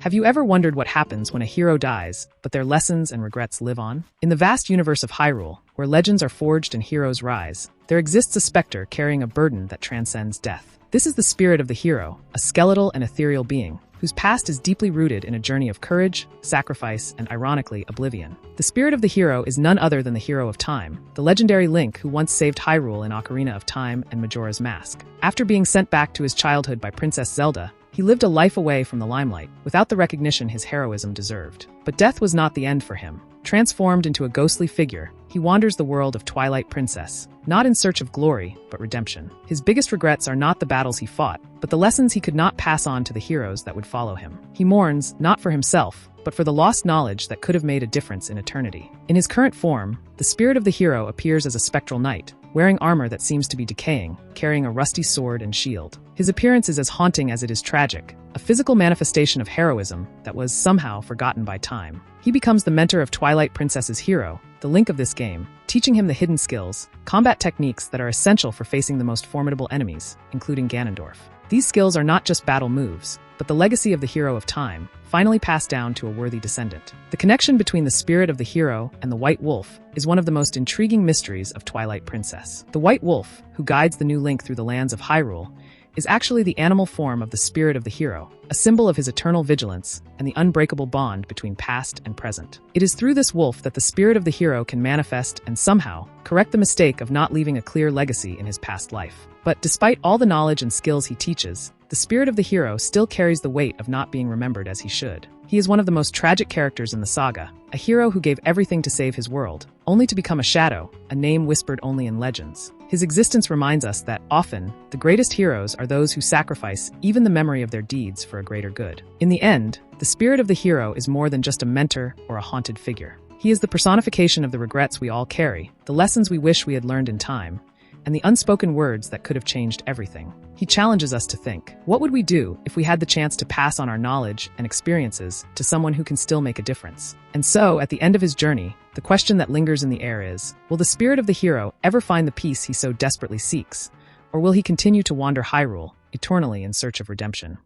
Have you ever wondered what happens when a hero dies, but their lessons and regrets live on? In the vast universe of Hyrule, where legends are forged and heroes rise, there exists a specter carrying a burden that transcends death. This is the spirit of the hero, a skeletal and ethereal being, whose past is deeply rooted in a journey of courage, sacrifice, and ironically, oblivion. The spirit of the hero is none other than the hero of time, the legendary Link who once saved Hyrule in Ocarina of Time and Majora's Mask. After being sent back to his childhood by Princess Zelda, he lived a life away from the limelight, without the recognition his heroism deserved. But death was not the end for him. Transformed into a ghostly figure, he wanders the world of Twilight Princess, not in search of glory, but redemption. His biggest regrets are not the battles he fought, but the lessons he could not pass on to the heroes that would follow him. He mourns, not for himself, but for the lost knowledge that could have made a difference in eternity. In his current form, the spirit of the hero appears as a spectral knight, wearing armor that seems to be decaying, carrying a rusty sword and shield. His appearance is as haunting as it is tragic, a physical manifestation of heroism that was somehow forgotten by time. He becomes the mentor of Twilight Princess's hero, the Link of this game, teaching him the hidden skills, combat techniques that are essential for facing the most formidable enemies, including Ganondorf. These skills are not just battle moves, but the legacy of the hero of time, finally passed down to a worthy descendant. The connection between the spirit of the hero and the White Wolf is one of the most intriguing mysteries of Twilight Princess. The White Wolf, who guides the new Link through the lands of Hyrule, is actually the animal form of the spirit of the hero, a symbol of his eternal vigilance and the unbreakable bond between past and present. It is through this wolf that the spirit of the hero can manifest and somehow correct the mistake of not leaving a clear legacy in his past life. But despite all the knowledge and skills he teaches, the spirit of the hero still carries the weight of not being remembered as he should. He is one of the most tragic characters in the saga, a hero who gave everything to save his world, only to become a shadow, a name whispered only in legends. His existence reminds us that, often, the greatest heroes are those who sacrifice even the memory of their deeds for a greater good. In the end, the spirit of the hero is more than just a mentor or a haunted figure. He is the personification of the regrets we all carry, the lessons we wish we had learned in time, and the unspoken words that could have changed everything. He challenges us to think, what would we do if we had the chance to pass on our knowledge and experiences to someone who can still make a difference? And so, at the end of his journey, the question that lingers in the air is, will the spirit of the hero ever find the peace he so desperately seeks? Or will he continue to wander Hyrule, eternally in search of redemption?